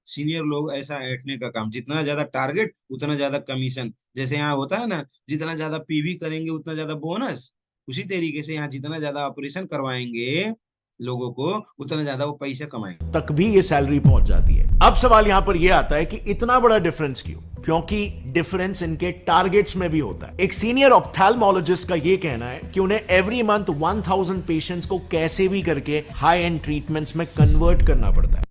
S1: सीनियर लोग ऐसा ऐंठने का काम। जितना ज्यादा टारगेट उतना ज्यादा कमीशन। जैसे यहाँ होता है ना, जितना ज्यादा पीवी करेंगे उतना ज्यादा बोनस, उसी तरीके से यहाँ जितना ज्यादा ऑपरेशन करवाएंगे लोगों को उतना ज्यादा वो पैसे कमाएंगे।
S10: तक भी ये सैलरी पहुंच जाती है। अब सवाल यहां पर यह आता है कि इतना बड़ा डिफरेंस क्यों? क्योंकि डिफरेंस इनके टारगेट्स में भी होता है। एक सीनियर ऑप्थेल्मोलॉजिस्ट का यह कहना है कि उन्हें एवरी मंथ 1000 पेशेंट्स को कैसे भी करके हाई एंड ट्रीटमेंट्स में कन्वर्ट करना पड़ता है।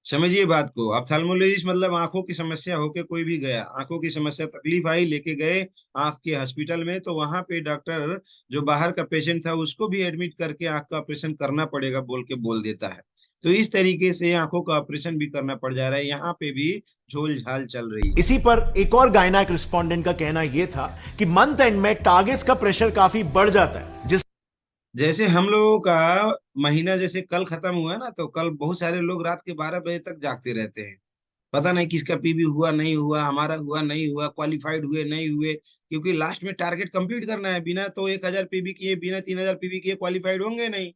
S1: समझिए बात को। ऑप्थेल्मोलॉजिस्ट मतलब आंखों की समस्या होके कोई भी गया, आंखों की समस्या, तकलीफ आई, लेके गए आंख के हॉस्पिटल में, तो वहां पे डॉक्टर जो बाहर का पेशेंट था उसको भी एडमिट करके आंख का ऑपरेशन करना पड़ेगा बोल देता है। तो इस तरीके से आंखों का ऑपरेशन भी करना पड़ जा रहा है। यहाँ पे भी झोल झाल चल रही है।
S10: इसी पर एक और गायनेक रिस्पोंडेंट का कहना यह था कि मंथ एंड में टारगेट्स का प्रेशर काफी बढ़ जाता है।
S1: जैसे हम लोगों का महीना जैसे कल खत्म हुआ ना, तो कल बहुत सारे लोग रात के 12 बजे तक जागते रहते हैं। पता नहीं किसका पीबी हुआ नहीं हुआ, हमारा हुआ नहीं हुआ, क्वालिफाइड हुए नहीं हुए, क्योंकि लास्ट में टारगेट कंप्लीट करना है। बिना तो 1000 पीबी किए, बिना 3000 पीबी किए क्वालिफाइड होंगे नहीं।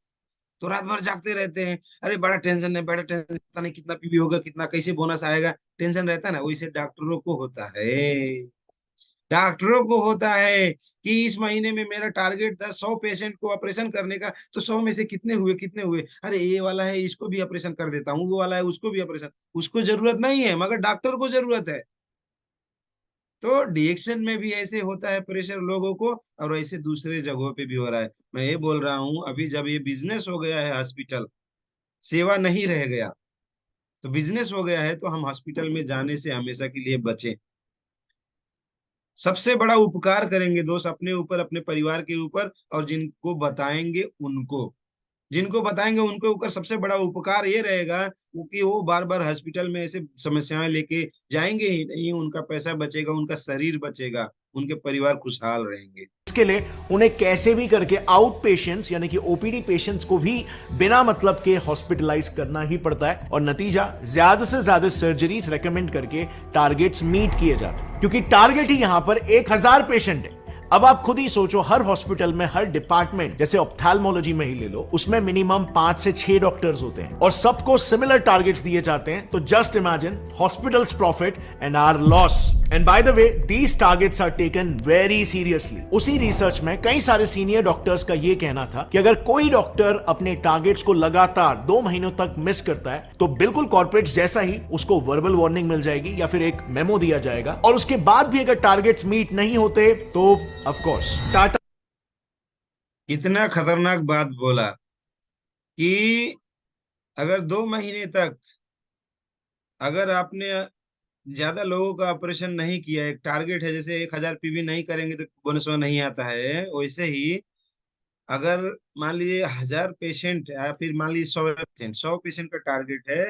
S1: तो रात भर जागते रहते हैं। अरे बड़ा टेंशन है, बड़ा टेंशन, पता नहीं कितना पीबी होगा, कितना कैसे बोनस आएगा, टेंशन रहता है ना। वैसे डॉक्टरों को होता है, डॉक्टरों को होता है कि इस महीने में मेरा टारगेट था 100 पेशेंट को ऑपरेशन करने का, तो 100 में से कितने हुए, कितने हुए? अरे ये वाला है, इसको भी ऑपरेशन कर देता हूँ, वो वाला है, उसको भी ऑपरेशन। उसको जरूरत नहीं है, मगर डॉक्टर को जरूरत है। तो डिएक्शन में भी ऐसे होता है प्रेशर लोगों को, और ऐसे दूसरे जगहों पे भी हो रहा है। मैं ये बोल रहा हूँ, अभी जब ये बिजनेस हो गया है, हॉस्पिटल सेवा नहीं रह गया, तो बिजनेस हो गया है, तो हम हॉस्पिटल में जाने से हमेशा के लिए बचें। सबसे बड़ा उपकार करेंगे दोस्त अपने ऊपर, अपने परिवार के ऊपर, और जिनको बताएंगे उनको ऊपर सबसे बड़ा उपकार ये रहेगा कि वो बार बार हॉस्पिटल में ऐसे समस्याएं लेके जाएंगे ही नहीं। उनका पैसा बचेगा, उनका शरीर बचेगा, उनके परिवार खुशहाल रहेंगे।
S10: इसके लिए उन्हें कैसे भी करके आउट पेशेंट्स यानी कि ओपीडी पेशेंट्स को भी बिना मतलब के हॉस्पिटलाइज करना ही पड़ता है, और नतीजा ज्यादा से ज्यादा सर्जरीज रेकमेंड करके टारगेट्स मीट किए जाते हैं, क्योंकि टारगेट ही यहां पर 1000 पेशेंट है। अब आप खुद ही सोचो, हर हॉस्पिटल में, हर डिपार्टमेंट, जैसे ऑप्थेल्मोलॉजी में ही ले लो, उसमें मिनिमम 5 से 6 डॉक्टर्स होते हैं और सबको सिमिलर टारगेट्स दिए जाते हैं। तो just imagine hospitals profit and our loss. And by the way, these targets are taken very seriously. उसी रिसर्च में कई सारे सीनियर डॉक्टर्स का यह कहना था कि अगर कोई डॉक्टर अपने टारगेट्स को लगातार 2 महीनों तक मिस करता है, तो बिल्कुल कॉर्पोरेट्स जैसा ही उसको वर्बल वार्निंग मिल जाएगी या फिर एक मेमो दिया जाएगा, और उसके बाद भी अगर टारगेट्स मीट नहीं होते तो ऑफ कोर्स टाटा।
S1: कितना खतरनाक बात बोला कि अगर 2 महीने तक अगर आपने ज्यादा लोगों का ऑपरेशन नहीं किया, एक टारगेट है, जैसे 1000 पीवी नहीं करेंगे तो बोनस नहीं आता है, वैसे ही अगर मान लीजिए 1000 पेशेंट या फिर मान लीजिए 100 पेशेंट का टारगेट है,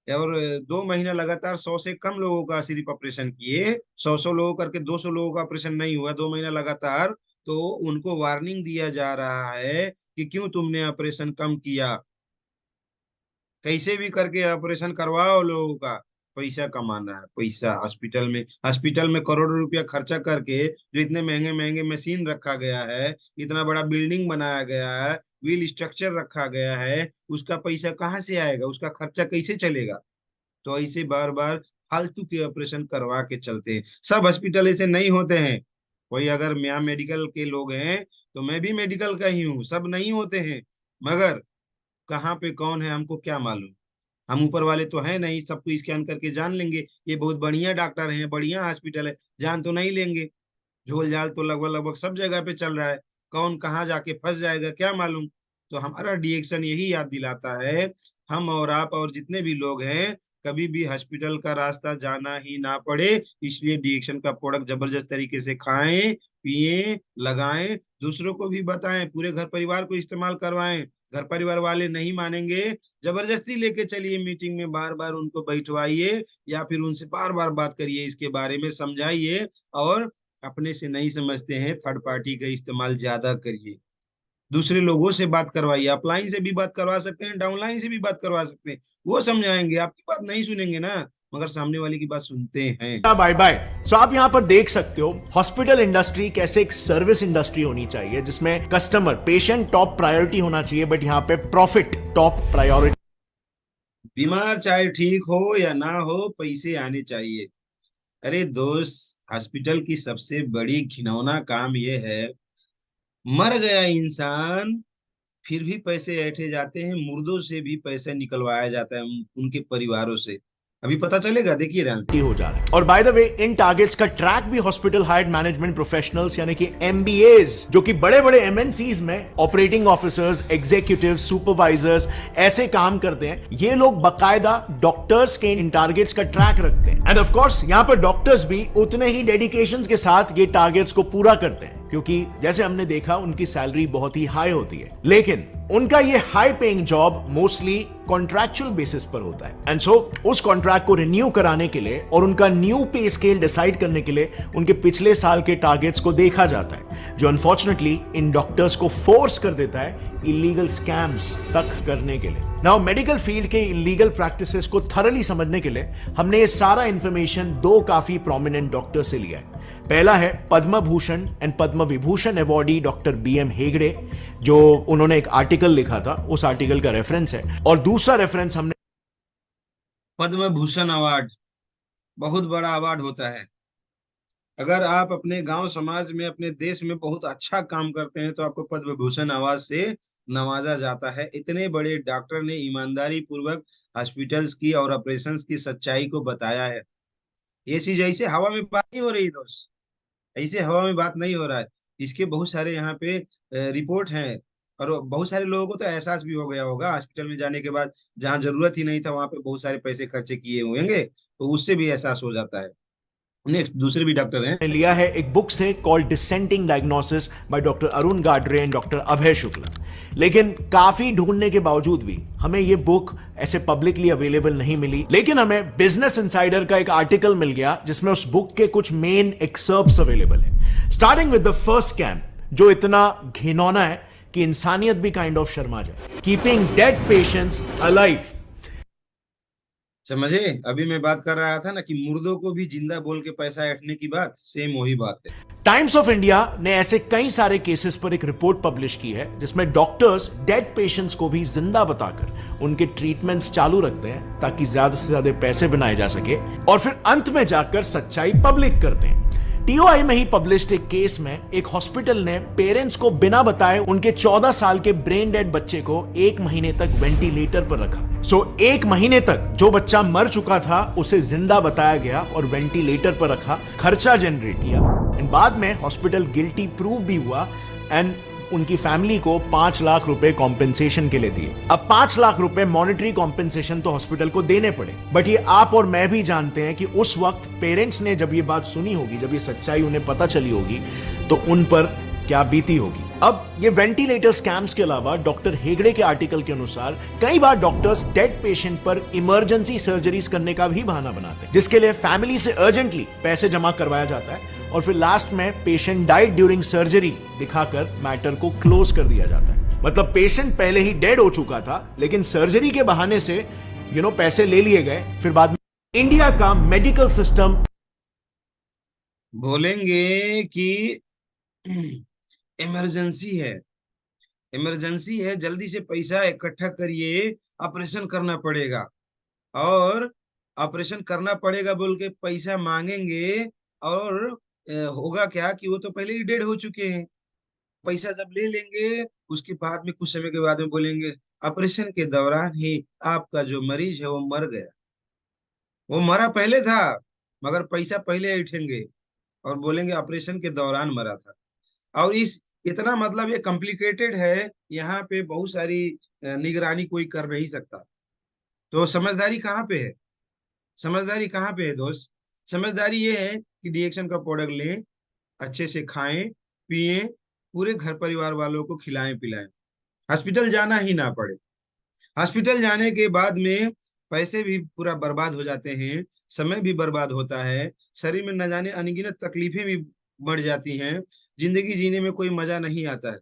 S1: और 2 महीना लगातार 100 से कम लोगों का सिर्फ ऑपरेशन किए, 100 लोगों करके 200 लोगों का ऑपरेशन नहीं हुआ 2 महीना लगातार, तो उनको वार्निंग दिया जा रहा है कि क्यों तुमने ऑपरेशन कम किया। कैसे भी करके ऑपरेशन करवाओ, लोगों का पैसा कमाना है। पैसा हॉस्पिटल में करोड़ों रुपया खर्चा करके जो इतने महंगे महंगे मशीन रखा गया है, इतना बड़ा बिल्डिंग बनाया गया है, व्हील स्ट्रक्चर रखा गया है, उसका पैसा कहाँ से आएगा, उसका खर्चा कैसे चलेगा? तो ऐसे बार बार फालतू के ऑपरेशन करवा के चलते हैं। सब हॉस्पिटल ऐसे नहीं होते हैं, कोई अगर मैं मेडिकल के लोग हैं तो मैं भी मेडिकल का ही हूँ, सब नहीं होते हैं, मगर कहाँ पे कौन है हमको क्या मालूम। हम ऊपर वाले तो है नहीं, सबको स्कैन करके जान लेंगे ये बहुत बढ़िया डॉक्टर हैं, बढ़िया हॉस्पिटल है, जान तो नहीं लेंगे। झोल झाल तो लगभग लगभग सब जगह पे चल रहा है, कौन कहाँ जाके फंस जाएगा क्या मालूम। तो हमारा डिएक्शन यही याद दिलाता है, हम और आप और जितने भी लोग हैं, कभी भी हॉस्पिटल का रास्ता जाना ही ना पड़े, इसलिए डिएक्शन का प्रोडक्ट जबरदस्त तरीके से खाएं, पिएं, लगाएं, दूसरों को भी बताएं, पूरे घर परिवार को इस्तेमाल करवाएं। घर परिवार वाले नहीं मानेंगे, जबरदस्ती लेके चलिए मीटिंग में, बार बार उनको बैठवाइए या फिर उनसे बार बार बात करिए, इसके बारे में समझाइए, और अपने से नहीं समझते हैं थर्ड पार्टी का इस्तेमाल ज्यादा करिए। दूसरे लोगों से बात करवाइए, अपलाइन से भी बात करवा सकते हैं, डाउनलाइन से भी बात करवा सकते हैं, वो समझाएंगे, आपकी बात नहीं सुनेंगे ना, मगर सामने वाले की बात सुनते हैं।
S10: Bye bye. सो आप यहाँ पर देख सकते हो हॉस्पिटल इंडस्ट्री कैसे एक सर्विस इंडस्ट्री होनी चाहिए, जिसमें कस्टमर पेशेंट टॉप प्रायोरिटी होना चाहिए, बट यहाँ पे प्रॉफिट टॉप प्रायोरिटी।
S1: बीमार चाहे ठीक हो या ना हो, पैसे आने चाहिए। अरे दोस्त, हॉस्पिटल की सबसे बड़ी घिनौना काम यह है, मर गया इंसान फिर भी पैसे ऐंठे जाते हैं, मुर्दों से भी पैसे निकलवाया जाता है, उनके परिवारों से। अभी पता चलेगा, देखिए ध्यान से।
S10: हो जा रहा है। और bye the way in targets का ट्रैक भी हॉस्पिटल हायर्ड मैनेजमेंट प्रोफेशनल्स यानी कि MBAs, जो कि बड़े बड़े MNCs में ऑपरेटिंग ऑफिसर्स, एग्जीक्यूटिव, सुपरवाइजर्स ऐसे काम करते हैं। ये लोग बकायदा डॉक्टर्स के इन टारगेट्स का ट्रैक रखते हैं, एंड ऑफ कोर्स यहाँ पर डॉक्टर्स भी उतने ही डेडिकेशन के साथ ये टारगेट्स को पूरा करते हैं, क्योंकि जैसे हमने देखा उनकी सैलरी बहुत ही हाई होती है, लेकिन उनका ये high paying job mostly contractual basis पर होता है। एंड सो उस कॉन्ट्रैक्ट को रिन्यू कराने के लिए और उनका न्यू पे स्केल डिसाइड करने के लिए उनके पिछले साल के टारगेट्स को देखा जाता है, जो अनफॉर्चुनेटली इन डॉक्टर्स को फोर्स कर देता है इलीगल स्कैम्स तक करने के लिए। नाउ मेडिकल फील्ड के इलीगल प्रैक्टिसेस को थरली समझने के लिए हमने ये सारा इंफॉर्मेशन दो काफी प्रोमिनेंट डॉक्टर से लिया है। पहला है Padma Bhushan and Padma Vibhushan awardee doctor BM Hegde, जो उन्होंने एक आर्टिकल लिखा था, उस आर्टिकल का रेफरेंस है। और दूसरा रेफरेंस हमने
S1: पद्म भूषण अवार्ड बहुत बड़ा अवार्ड होता है। अगर आप अपने गांव समाज में, अपने देश में बहुत अच्छा काम करते हैं तो आपको पद्म भूषण अवार्ड से नवाजा जाता है। इतने बड़े डॉक्टर ने ईमानदारी पूर्वक हॉस्पिटल्स की और ऑपरेशंस की सच्चाई को बताया है। ये चीज ऐसे हवा में बात नहीं हो रही दोस्त, ऐसे हवा में बात नहीं हो रहा है, इसके बहुत सारे यहाँ पे रिपोर्ट हैं, और बहुत सारे लोगों को तो एहसास भी हो गया होगा हॉस्पिटल में जाने के बाद, जहाँ जरूरत ही नहीं था वहां पे बहुत सारे पैसे खर्चे किए होंगे, तो उससे भी एहसास हो जाता है। नेक्स्ट, दूसरे भी डॉक्टर हैं,
S10: लिया है एक बुक से called dissenting diagnosis by doctor Arun Gadre and doctor Abhay Shukla. लेकिन काफी ढूंढने के बावजूद भी हमें ये बुक ऐसे पब्लिकली अवेलेबल नहीं मिली, लेकिन हमें बिजनेस इनसाइडर का एक आर्टिकल मिल गया जिसमें उस बुक के कुछ मेन एक्सर्प्ट्स अवेलेबल है। Starting with the first scam, जो इतना घिनौना है कि इंसानियत भी काइंड ऑफ शर्मा जाए। Keeping dead patients alive.
S1: समझे? अभी मैं बात कर रहा था ना कि मुर्दों को भी जिंदा बोल के पैसा ऐंठने की बात, सेम वही बात है।
S10: टाइम्स ऑफ इंडिया ने ऐसे कई सारे केसेस पर एक रिपोर्ट पब्लिश की है जिसमें डॉक्टर्स डेड पेशेंट्स को भी जिंदा बताकर उनके ट्रीटमेंट्स चालू रखते हैं ताकि ज्यादा से ज्यादा पैसे बनाए जा सके, और फिर अंत में जाकर सच्चाई पब्लिक करते हैं। TOI में ही पब्लिश्ड एक केस में एक हॉस्पिटल ने पेरेंट्स को बिना बताए उनके 14 साल के ब्रेन डेड बच्चे को 1 महीने तक वेंटिलेटर पर रखा। सो 1 महीने तक जो बच्चा मर चुका था उसे जिंदा बताया गया और वेंटिलेटर पर रखा, खर्चा जनरेट किया, एंड बाद में हॉस्पिटल गिल्टी प्रूव भी हुआ एंड उनकी फैमिली को 5 लाख रुपए कॉम्पेंसेशन के लिए दिए। अब 5 लाख रुपए मॉनेटरी कॉम्पेंसेशन तो हॉस्पिटल को देने पड़े, बट ये आप और मैं भी जानते हैं कि उस वक्त पेरेंट्स ने जब ये बात सुनी होगी, जब ये सच्चाई उन्हें पता चली होगी, तो उन पर क्या बीती होगी। अब ये वेंटिलेटर स्कैम्स के अलावा डॉक्टर हेगड़े के आर्टिकल के अनुसार कई बार डॉक्टर्स डेड पेशेंट पर इमरजेंसी सर्जरीज करने का भी बहाना बनाते हैं, जिसके लिए फैमिली से अर्जेंटली पैसे जमा करवाया जाता है और फिर लास्ट में पेशेंट डाइड ड्यूरिंग सर्जरी दिखाकर मैटर को क्लोज कर दिया जाता है। मतलब पेशेंट पहले ही डेड हो चुका था, लेकिन सर्जरी के बहाने से पैसे ले लिए गए। फिर बाद में इंडिया का मेडिकल सिस्टम
S1: बोलेंगे कि इमरजेंसी है, जल्दी से पैसा इकट्ठा करिए, ऑपरेशन करना पड़ेगा, और ऑपरेशन करना पड़ेगा बोल के पैसा मांगेंगे, और होगा क्या कि वो तो पहले ही डेड हो चुके हैं। पैसा जब ले लेंगे उसके बाद में कुछ समय के बाद में बोलेंगे ऑपरेशन के दौरान ही आपका जो मरीज है वो मर गया। वो मरा पहले था, मगर पैसा पहले उठेंगे और बोलेंगे ऑपरेशन के दौरान मरा था। और इस इतना मतलब ये कॉम्प्लिकेटेड है, यहाँ पे बहुत सारी निगरानी कोई कर नहीं सकता। तो समझदारी कहाँ पे है? समझदारी कहाँ पे है दोस्त? समझदारी ये है कि डीएक्शन का प्रोडक्ट लें, अच्छे से खाएं पिएं, पूरे घर परिवार वालों को खिलाएं पिलाएं, हॉस्पिटल जाना ही ना पड़े। हॉस्पिटल जाने के बाद में पैसे भी पूरा बर्बाद हो जाते हैं, समय भी बर्बाद होता है, शरीर में न जाने अनगिनत तकलीफें भी बढ़ जाती हैं, जिंदगी जीने में कोई मजा नहीं आता है।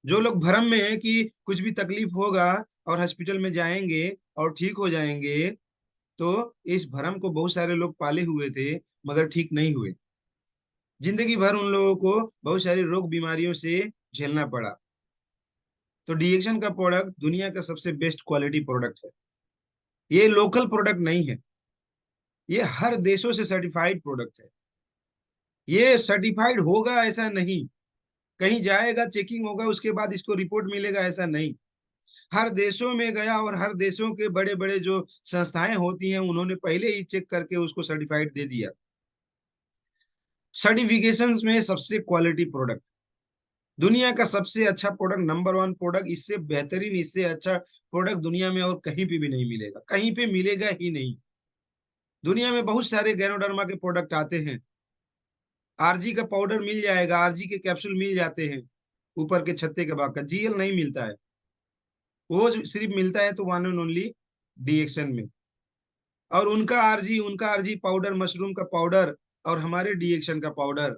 S1: जो लोग भ्रम में है कि कुछ भी तकलीफ होगा और हॉस्पिटल में जाएंगे और ठीक हो जाएंगे, तो इस भ्रम को बहुत सारे लोग पाले हुए थे मगर ठीक नहीं हुए। जिंदगी भर उन लोगों को बहुत सारी रोग बीमारियों से झेलना पड़ा। तो डीएक्शन का प्रोडक्ट दुनिया का सबसे बेस्ट क्वालिटी प्रोडक्ट है। ये लोकल प्रोडक्ट नहीं है, ये हर देशों से सर्टिफाइड प्रोडक्ट है। ये सर्टिफाइड होगा ऐसा नहीं, कहीं जाएगा चेकिंग होगा उसके बाद इसको रिपोर्ट मिलेगा ऐसा नहीं। हर देशों में गया और हर देशों के बड़े बड़े जो संस्थाएं होती हैं उन्होंने पहले ही चेक करके उसको सर्टिफाइड दे दिया। सर्टिफिकेशंस में सबसे क्वालिटी प्रोडक्ट, दुनिया का सबसे अच्छा प्रोडक्ट, नंबर 1 प्रोडक्ट, इससे बेहतरीन इससे अच्छा प्रोडक्ट दुनिया में और कहीं पे भी नहीं मिलेगा, कहीं पे मिलेगा ही नहीं। दुनिया में बहुत सारे गैनोडर्मा के प्रोडक्ट आते हैं, आरजी का पाउडर मिल जाएगा, आरजी के कैप्सूल मिल जाते हैं, ऊपर के छत्ते के भाग का जीएल नहीं मिलता है। वो सिर्फ मिलता है तो वन एंड ओनली डीएक्शन में। और उनका आरजी पाउडर, मशरूम का पाउडर और हमारे डीएक्शन का पाउडर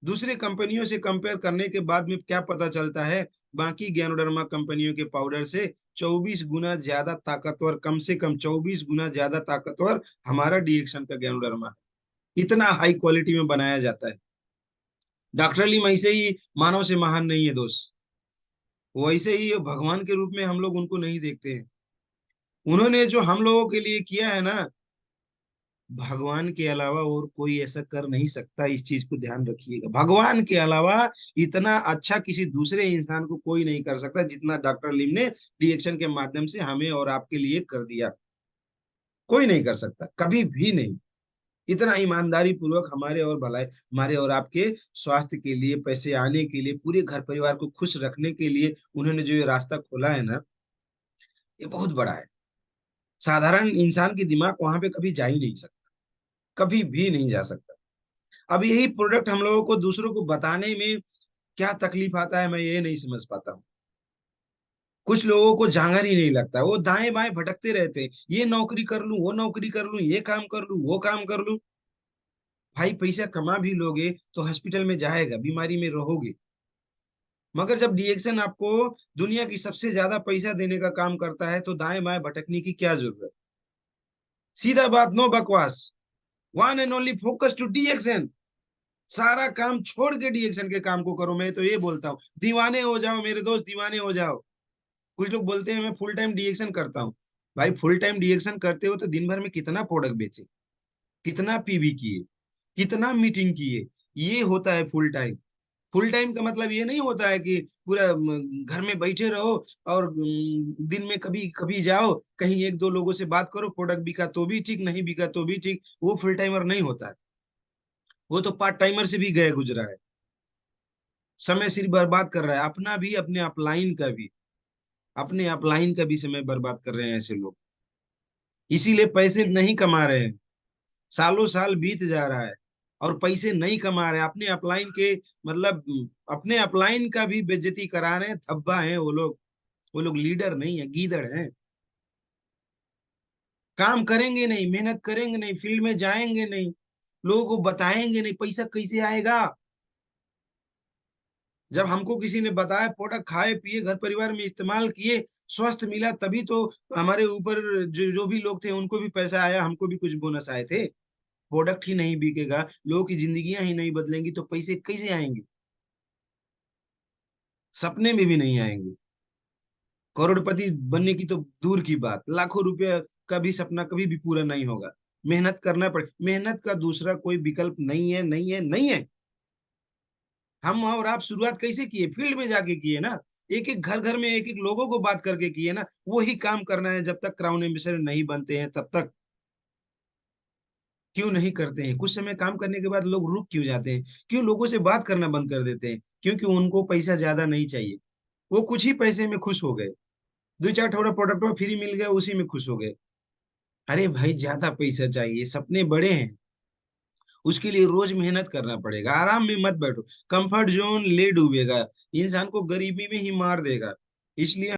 S1: दूसरे कंपनियों से कंपेयर करने के बाद में क्या पता चलता है, बाकी गैनोडर्मा कंपनियों के पाउडर से 24 गुना ज्यादा ताकतवर, कम से कम 24 गुना ज्यादा ताकतवर हमारा डीएक्शन का गैनोडर्मा है। इतना हाई क्वालिटी में बनाया जाता है। डॉक्टर लीम ऐसे ही मानव से महान नहीं है दोस्त, वैसे ही भगवान के रूप में हम लोग उनको नहीं देखते हैं। उन्होंने जो हम लोगों के लिए किया है ना, भगवान के अलावा और कोई ऐसा कर नहीं सकता। इस चीज को ध्यान रखिएगा, भगवान के अलावा इतना अच्छा किसी दूसरे इंसान को कोई नहीं कर सकता जितना डॉक्टर लिम ने डीएक्शन के माध्यम से हमें और आपके लिए कर दिया। कोई नहीं कर सकता, कभी भी नहीं। इतना ईमानदारी पूर्वक हमारे और भलाई, हमारे और आपके स्वास्थ्य के लिए, पैसे आने के लिए, पूरे घर परिवार को खुश रखने के लिए उन्होंने जो ये रास्ता खोला है ना, ये बहुत बड़ा है। साधारण इंसान की दिमाग वहां पे कभी जा ही नहीं सकता, कभी भी नहीं जा सकता। अब यही प्रोडक्ट हम लोगों को दूसरों को बताने में क्या तकलीफ आता है, मैं ये नहीं समझ पाता हूँ। कुछ लोगों को जांगर ही नहीं लगता, वो दाएं बाएं भटकते रहते हैं, ये नौकरी कर लूं, वो नौकरी कर लूं, ये काम कर लूं, वो काम कर लूं। भाई पैसा कमा भी लोगे तो हॉस्पिटल में जाएगा, बीमारी में रहोगे, मगर जब डीएक्शन आपको दुनिया की सबसे ज्यादा पैसा देने का काम करता है तो दाएं बाएं भटकने की क्या जरूरत? सीधा बात, नो बकवास, one and only focus to DXN. सारा काम छोड़ के डीएक्शन के काम को करो। मैं तो ये बोलता हूँ, दीवाने हो जाओ मेरे दोस्त, दीवाने हो जाओ। कुछ लोग बोलते हैं मैं फुल टाइम डीएक्शन करता हूँ। भाई फुल टाइम डीएक्शन करते हो तो दिन भर में कितना प्रोडक्ट बेचे, कितना पीवी किए, कितना मीटिंग किए, ये होता है फुल टाइम। फुल टाइम का मतलब ये नहीं होता है कि पूरा घर में बैठे रहो और दिन में कभी कभी जाओ, कहीं एक दो लोगों से बात करो, प्रोडक्ट बिका तो भी ठीक, नहीं बिका तो भी ठीक। वो फुल टाइमर नहीं होता है, वो तो पार्ट टाइमर से भी गए गुजरा है, समय सिर्फ बर्बाद कर रहा है, अपना भी, अपने अपलाइन का भी, अपने अपलाइन का भी समय बर्बाद कर रहे हैं ऐसे लोग। इसीलिए पैसे नहीं कमा रहे हैं, सालों साल बीत जा रहा है और पैसे नहीं कमा रहे। अपने अपलाइन के मतलब अपने अपलाइन का भी बेइज्जती करा रहे हैं, धब्बा हैं वो लोग। वो लोग लीडर नहीं है, गीदड़ हैं। काम करेंगे नहीं, मेहनत करेंगे नहीं, फील्ड में जाएंगे नहीं, लोगों को बताएंगे नहीं, पैसा कैसे आएगा? जब हमको किसी ने बताया, प्रोडक्ट खाए पिए, घर परिवार में इस्तेमाल किए, स्वस्थ मिला, तभी तो हमारे ऊपर जो भी लोग थे उनको भी पैसा आया, हमको भी कुछ बोनस आए थे। प्रोडक्ट ही नहीं बिकेगा, लोगों की जिंदगियां ही नहीं बदलेंगी तो पैसे कैसे आएंगे? सपने में भी नहीं आएंगे। करोड़पति बनने की तो दूर की बात, लाखों रुपया का भी सपना कभी भी पूरा नहीं होगा। मेहनत करना पड़े, मेहनत का दूसरा कोई विकल्प नहीं है, नहीं है, नहीं है। हम और आप शुरुआत कैसे किए? फील्ड में जाके किए ना, एक एक घर घर में एक एक लोगों को बात करके किए ना। वही काम करना है जब तक क्राउन एम्बेसडर नहीं बनते हैं तब तक। क्यों नहीं करते हैं? कुछ समय काम करने के बाद लोग रुक क्यों जाते हैं? क्यों लोगों से बात करना बंद कर देते हैं? क्योंकि उनको पैसा ज्यादा नहीं चाहिए, वो कुछ ही पैसे में खुश हो गए। दो चार थोड़ा प्रोडक्ट फ्री मिल गया, उसी में खुश हो गए। अरे भाई, ज्यादा पैसा चाहिए, सपने बड़े हैं, उसके लिए रोज मेहनत करना पड़ेगा। आराम में मत बैठो, कंफर्ट जोन ले डूबेगा, इंसान को गरीबी में ही मार देगा। इसलिए